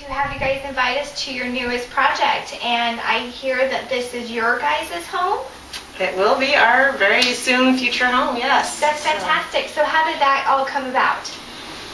to have you guys invite us to your newest project, and I hear that this is your guys' home? It will be our very soon future home, yes. That's fantastic. So how did that all come about?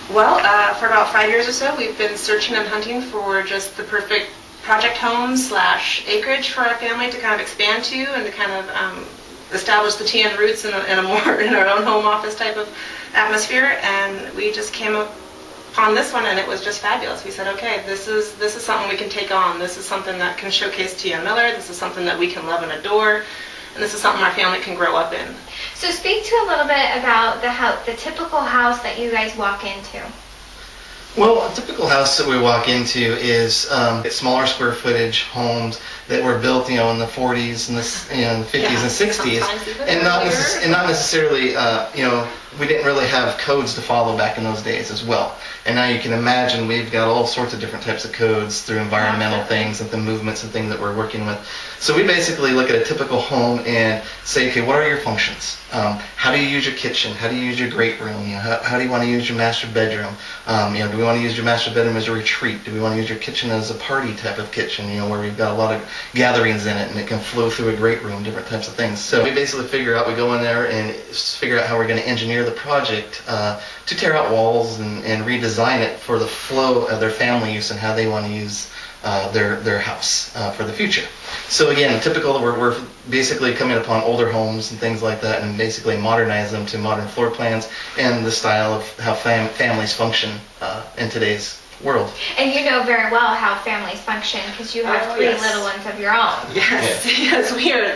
Well, for about 5 years or so, we've been searching and hunting for just the perfect project home / acreage for our family to kind of expand to and to kind of establish the TN roots in our own home office type of atmosphere. And we just came upon this one, and it was just fabulous. We said, okay, this is something we can take on. This is something that can showcase TN Miller. This is something that we can love and adore. And this is something our family can grow up in. So speak to a little bit about the typical house that you guys walk into. Well, a typical house that we walk into is smaller square footage homes that were built, in the 40s and the 50s and 60s, and not necessarily, we didn't really have codes to follow back in those days as well. And now you can imagine we've got all sorts of different types of codes through environmental things and the movements and things that we're working with. So we basically look at a typical home and say, okay, what are your functions? How do you use your kitchen? How do you use your great room? How do you want to use your master bedroom? Do we want to use your master bedroom as a retreat? Do we want to use your kitchen as a party type of kitchen, where we've got a lot of gatherings in it and it can flow through a great room, different types of things. So we basically we go in there and figure out how we're going to engineer the project to tear out walls and redesign it for the flow of their family use and how they want to use their house for the future. So again, typical, we're basically coming upon older homes and things like that and basically modernize them to modern floor plans and the style of how families function in today's world. And you know very well how families function because you have three little ones of your own. Yes, we are.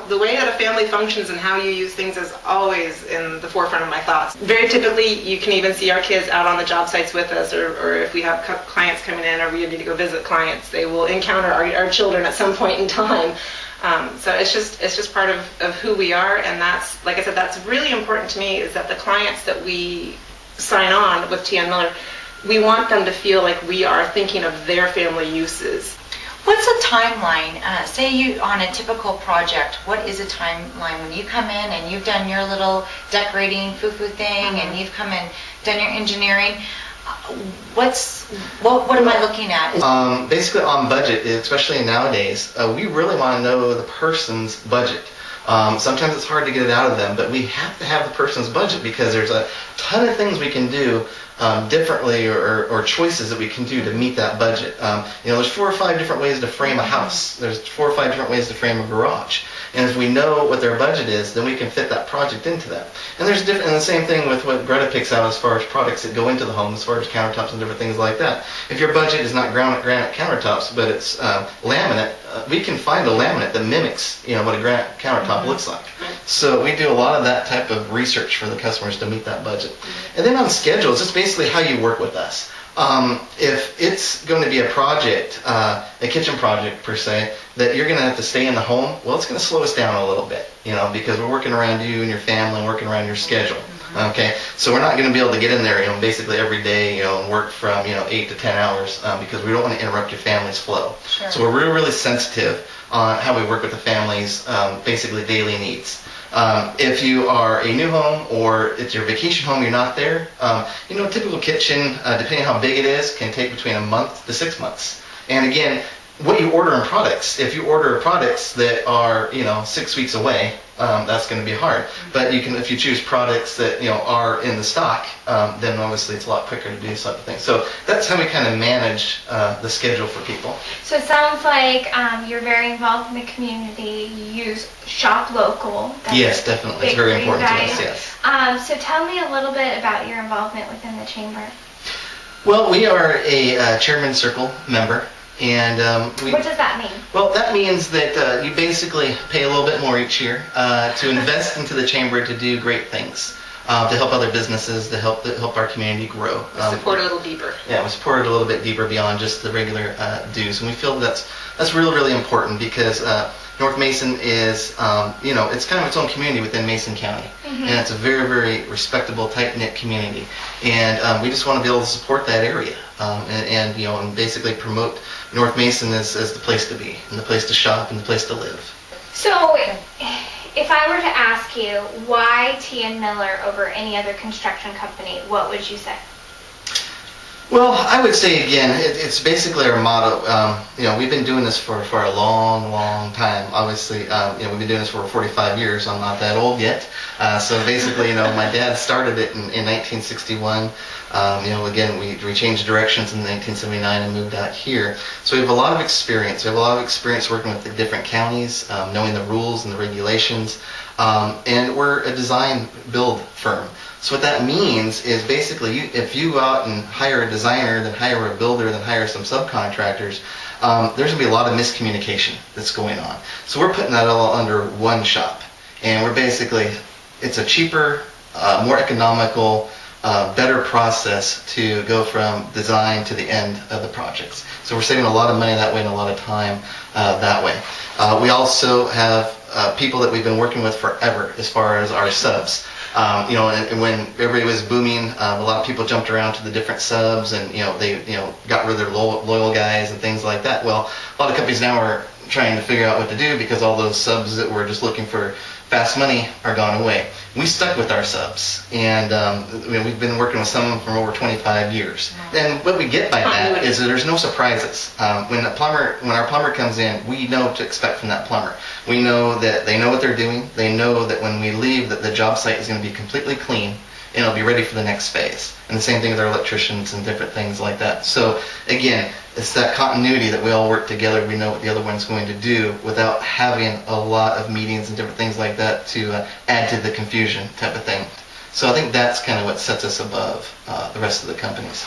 The way that a family functions and how you use things is always in the forefront of my thoughts. Very typically, you can even see our kids out on the job sites with us, or if we have clients coming in or we need to go visit clients, they will encounter our children at some point in time. So it's just part of who we are, and that's, like I said, that's really important to me, is that the clients that we sign on with TN Miller, we want them to feel like we are thinking of their family uses. What's a timeline? Say you on a typical project, what is a timeline when you come in and you've done your little decorating foo-foo thing and you've come in, done your engineering? What am I looking at? Basically on budget, especially nowadays, we really want to know the person's budget. Sometimes it's hard to get it out of them, but we have to have the person's budget because there's a ton of things we can do differently or choices that we can do to meet that budget. There's 4 or 5 different ways to frame a house. There's 4 or 5 different ways to frame a garage. And if we know what their budget is, then we can fit that project into that. And there's and the same thing with what Greta picks out as far as products that go into the home, as far as countertops and different things like that. If your budget is not granite countertops, but it's laminate, we can find a laminate that mimics, what a granite countertop looks like. So we do a lot of that type of research for the customers to meet that budget. And then on schedules, it's basically how you work with us. If it's going to be a project, a kitchen project per se, that you're going to have to stay in the home, well, it's going to slow us down a little bit, because we're working around you and your family and working around your schedule. Okay, so we're not going to be able to get in there, basically every day, and work from, 8 to 10 hours because we don't want to interrupt your family's flow. Sure. So we're really, really sensitive on how we work with the family's basically daily needs. If you are a new home or it's your vacation home, you're not there, a typical kitchen, depending on how big it is, can take between a month to 6 months. And again, what you order in products, if you order products that are, 6 weeks away, that's going to be hard. But if you choose products that, are in the stock, then obviously it's a lot quicker to do such a thing. So that's how we kind of manage the schedule for people. So it sounds like you're very involved in the community. You use shop local. Yes, definitely. It's very important to us, yes. So tell me a little bit about your involvement within the chamber. Well, we are a Chairman's Circle member. And what does that mean? Well, that means that you basically pay a little bit more each year to invest into the chamber to do great things, to help other businesses, to help our community grow. Support a little deeper. Yeah, we support it a little bit deeper beyond just the regular dues, and we feel that's really, really important because North Mason is, it's kind of its own community within Mason County, and it's a very, very respectable, tight-knit community, and we just want to be able to support that area, and basically promote North Mason as the place to be, and the place to shop, and the place to live. So, if I were to ask you why TN Miller over any other construction company, what would you say? Well, I would say again, it's basically our motto. We've been doing this for a long, long time. Obviously, we've been doing this for 45 years. I'm not that old yet. So basically, my dad started it in 1961. Again, we changed directions in 1979 and moved out here. So we have a lot of experience. We have a lot of experience working with the different counties, knowing the rules and the regulations. And we're a design build firm. So what that means is basically if you go out and hire a designer, then hire a builder, then hire some subcontractors, there's going to be a lot of miscommunication that's going on. So we're putting that all under one shop. And we're basically, it's a cheaper, more economical, better process to go from design to the end of the projects. So we're saving a lot of money that way and a lot of time that way. We also have people that we've been working with forever as far as our subs. And when everybody was booming, a lot of people jumped around to the different subs, and they got rid of their loyal guys and things like that. Well, a lot of companies now are trying to figure out what to do because all those subs that were just looking for fast money are gone away. We stuck with our subs, and we've been working with some of them for over 25 years. And what we get by that is that there's no surprises. When our plumber comes in, we know what to expect from that plumber. We know that they know what they're doing. They know that when we leave, that the job site is going to be completely clean and it'll be ready for the next phase. And the same thing with our electricians and different things like that. So again, it's that continuity that we all work together. We know what the other one's going to do without having a lot of meetings and different things like that to add to the confusion type of thing. So I think that's kind of what sets us above the rest of the companies.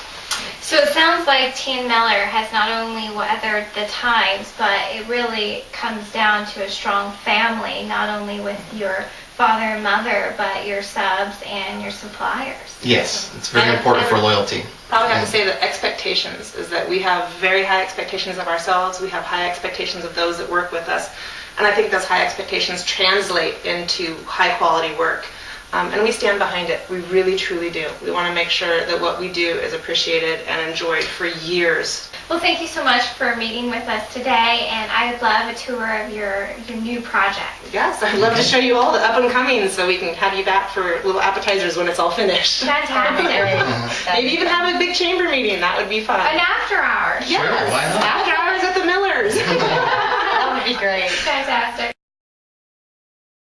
So it sounds like Team Miller has not only weathered the times, but it really comes down to a strong family, not only with your father and mother, but your subs and your suppliers. Yes, it's very important for loyalty. Probably have to say that expectations is that we have very high expectations of ourselves. We have high expectations of those that work with us. And I think those high expectations translate into high quality work. And we stand behind it. We really, truly do. We want to make sure that what we do is appreciated and enjoyed for years. Well, thank you so much for meeting with us today, and I would love a tour of your new project. Yes, I'd love to show you all the up and coming so we can have you back for little appetizers when it's all finised. Fantastic. Maybe even have a big chamber meeting. That would be fun. An after hours. Yes. Sure, why not? After hours at the Millers. That would be great. Fantastic.